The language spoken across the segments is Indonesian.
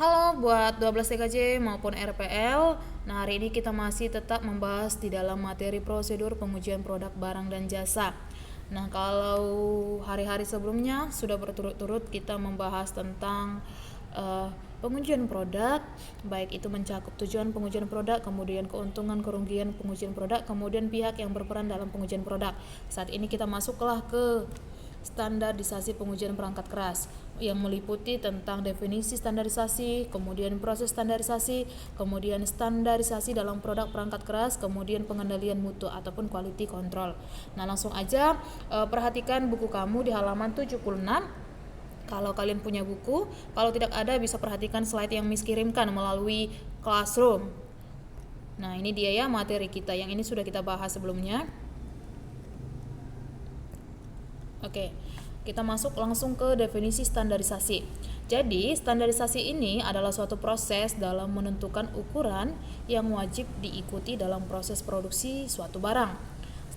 Halo buat 12 TKJ maupun RPL. Nah, hari ini kita masih tetap membahas di dalam materi prosedur pengujian produk barang dan jasa. Nah, kalau hari-hari sebelumnya sudah berturut-turut kita membahas tentang pengujian produk, baik itu mencakup tujuan pengujian produk, kemudian keuntungan kerugian pengujian produk, kemudian pihak yang berperan dalam pengujian produk. Saat ini kita masuklah ke standarisasi pengujian perangkat keras yang meliputi tentang definisi standarisasi, kemudian proses standarisasi, kemudian standarisasi dalam produk perangkat keras, kemudian pengendalian mutu ataupun quality control. Nah, langsung aja perhatikan buku kamu di halaman 76. Kalau kalian punya buku, kalau tidak ada bisa perhatikan slide yang Miss kirimkan melalui Classroom. Nah, ini dia ya materi kita yang ini sudah kita bahas sebelumnya. Oke, kita masuk langsung ke definisi standarisasi. Jadi, standarisasi ini adalah suatu proses dalam menentukan ukuran yang wajib diikuti dalam proses produksi suatu barang.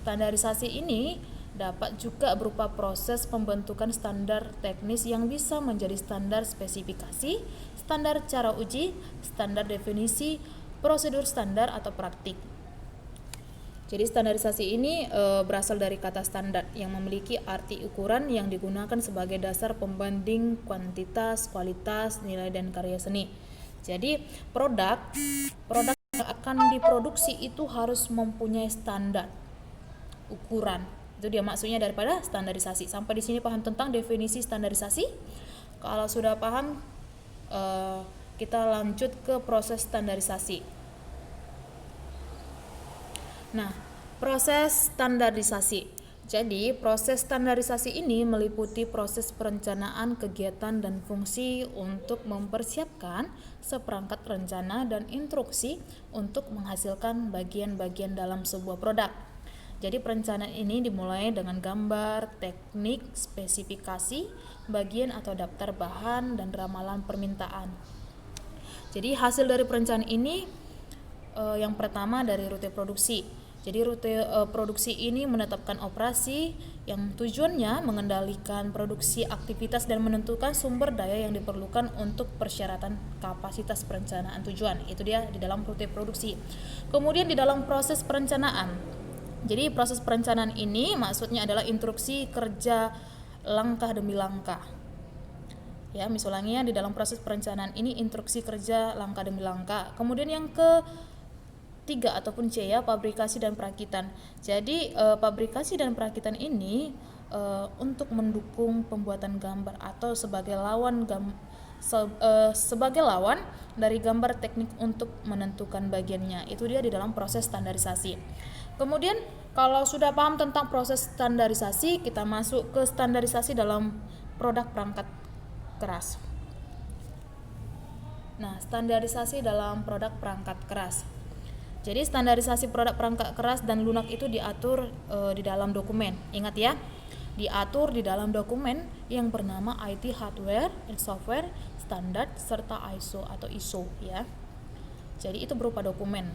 Standarisasi ini dapat juga berupa proses pembentukan standar teknis yang bisa menjadi standar spesifikasi, standar cara uji, standar definisi, prosedur standar atau praktik. Jadi standarisasi ini berasal dari kata standar yang memiliki arti ukuran yang digunakan sebagai dasar pembanding kuantitas, kualitas, nilai dan karya seni. Jadi produk yang akan diproduksi itu harus mempunyai standar ukuran. Itu dia maksudnya daripada standarisasi. Sampai di sini paham tentang definisi standarisasi? Kalau sudah paham, kita lanjut ke proses standarisasi. Nah, proses standarisasi. Jadi, proses standarisasi ini meliputi proses perencanaan kegiatan dan fungsi untuk mempersiapkan seperangkat rencana dan instruksi untuk menghasilkan bagian-bagian dalam sebuah produk. Jadi, perencanaan ini dimulai dengan gambar, teknik, spesifikasi, bagian atau daftar bahan, dan ramalan permintaan. Jadi, hasil dari perencanaan ini yang pertama dari rute produksi. Jadi rute produksi ini menetapkan operasi yang tujuannya mengendalikan produksi aktivitas dan menentukan sumber daya yang diperlukan untuk persyaratan kapasitas perencanaan tujuan. Itu dia di dalam rute produksi. Kemudian di dalam proses perencanaan. Jadi proses perencanaan ini maksudnya adalah instruksi kerja langkah demi langkah. Ya, misalnya di dalam proses perencanaan ini instruksi kerja langkah demi langkah. Kemudian yang ketiga ataupun C ya, pabrikasi dan perakitan. Jadi pabrikasi dan perakitan ini untuk mendukung pembuatan gambar atau sebagai lawan dari gambar teknik untuk menentukan bagiannya. Itu dia di dalam proses standarisasi. Kemudian kalau sudah paham tentang proses standarisasi, kita masuk ke standarisasi dalam produk perangkat keras. Nah, standarisasi dalam produk perangkat keras. Jadi standarisasi produk perangkat keras dan lunak itu diatur di dalam dokumen. Ingat ya, diatur di dalam dokumen yang bernama IT Hardware and Software Standard serta ISO ya. Jadi itu berupa dokumen.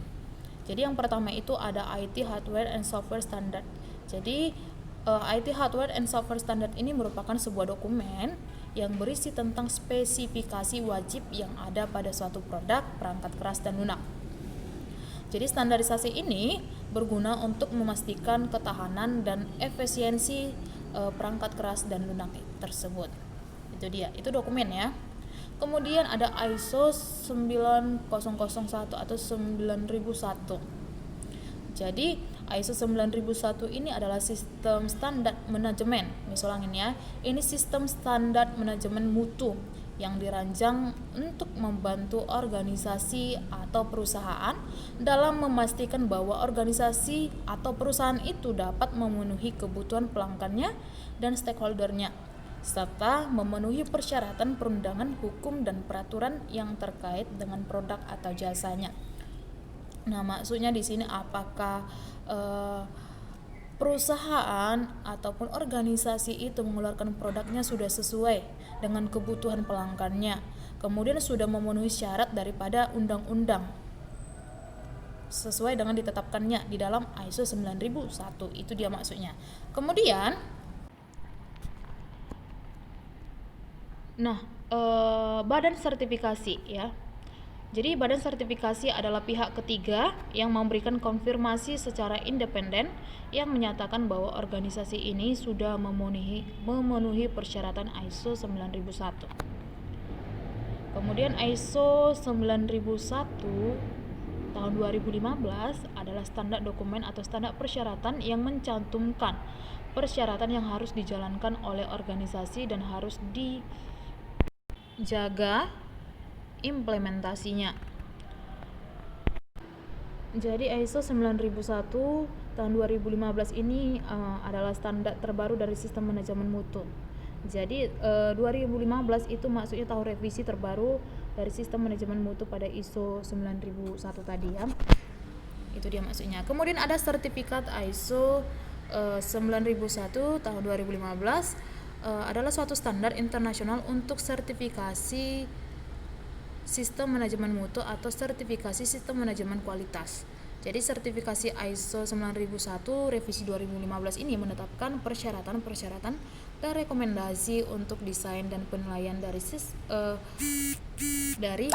Jadi yang pertama itu ada IT Hardware and Software Standard. Jadi IT Hardware and Software Standard ini merupakan sebuah dokumen yang berisi tentang spesifikasi wajib yang ada pada suatu produk perangkat keras dan lunak. Jadi standarisasi ini berguna untuk memastikan ketahanan dan efisiensi perangkat keras dan lunak tersebut. Itu dia, itu dokumen ya. Kemudian ada ISO 9001 atau 9001. Jadi ISO 9001 ini adalah sistem standar manajemen. Misalnya ini ya, ini sistem standar manajemen mutu yang dirancang untuk membantu organisasi atau perusahaan dalam memastikan bahwa organisasi atau perusahaan itu dapat memenuhi kebutuhan pelanggannya dan stakeholdernya, serta memenuhi persyaratan perundangan hukum dan peraturan yang terkait dengan produk atau jasanya. Nah, maksudnya di sini apakah perusahaan ataupun organisasi itu mengeluarkan produknya sudah sesuai dengan kebutuhan pelanggannya, kemudian sudah memenuhi syarat daripada undang-undang sesuai dengan ditetapkannya di dalam ISO 9001. Itu dia maksudnya. Kemudian badan sertifikasi ya. Jadi badan sertifikasi adalah pihak ketiga yang memberikan konfirmasi secara independen yang menyatakan bahwa organisasi ini sudah memenuhi persyaratan ISO 9001. Kemudian ISO 9001 tahun 2015 adalah standar dokumen atau standar persyaratan yang mencantumkan persyaratan yang harus dijalankan oleh organisasi dan harus dijaga implementasinya. Jadi ISO 9001 tahun 2015 ini adalah standar terbaru dari sistem manajemen mutu. Jadi 2015 itu maksudnya tahun revisi terbaru dari sistem manajemen mutu pada ISO 9001 tadi ya. Itu dia maksudnya. Kemudian ada sertifikat ISO 9001 tahun 2015 adalah suatu standar internasional untuk sertifikasi sistem manajemen mutu atau sertifikasi sistem manajemen kualitas. Jadi sertifikasi ISO 9001 revisi 2015 ini menetapkan persyaratan-persyaratan dan rekomendasi untuk desain dan penilaian dari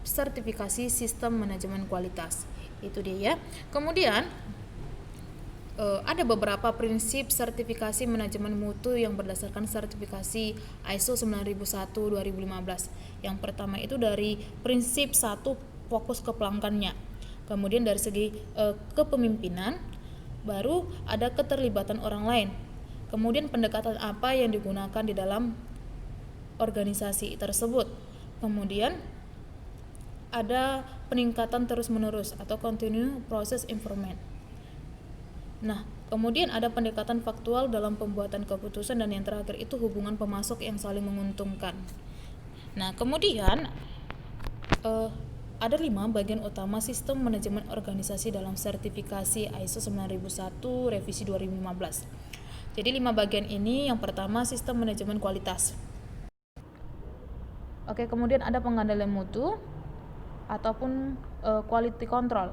sertifikasi sistem manajemen kualitas. Itu dia ya. Kemudian ada beberapa prinsip sertifikasi manajemen mutu yang berdasarkan sertifikasi ISO 9001 2015. Yang pertama itu dari prinsip 1, fokus ke pelanggannya. Kemudian dari segi kepemimpinan, baru ada keterlibatan orang lain. Kemudian pendekatan apa yang digunakan di dalam organisasi tersebut. Kemudian ada peningkatan terus-menerus atau continue process improvement. Nah, kemudian ada pendekatan faktual dalam pembuatan keputusan, dan yang terakhir itu hubungan pemasok yang saling menguntungkan. Nah, kemudian ada 5 bagian utama sistem manajemen organisasi dalam sertifikasi ISO 9001 revisi 2015. Jadi 5 bagian ini, yang pertama sistem manajemen kualitas. Oke, kemudian ada pengendalian mutu ataupun quality control.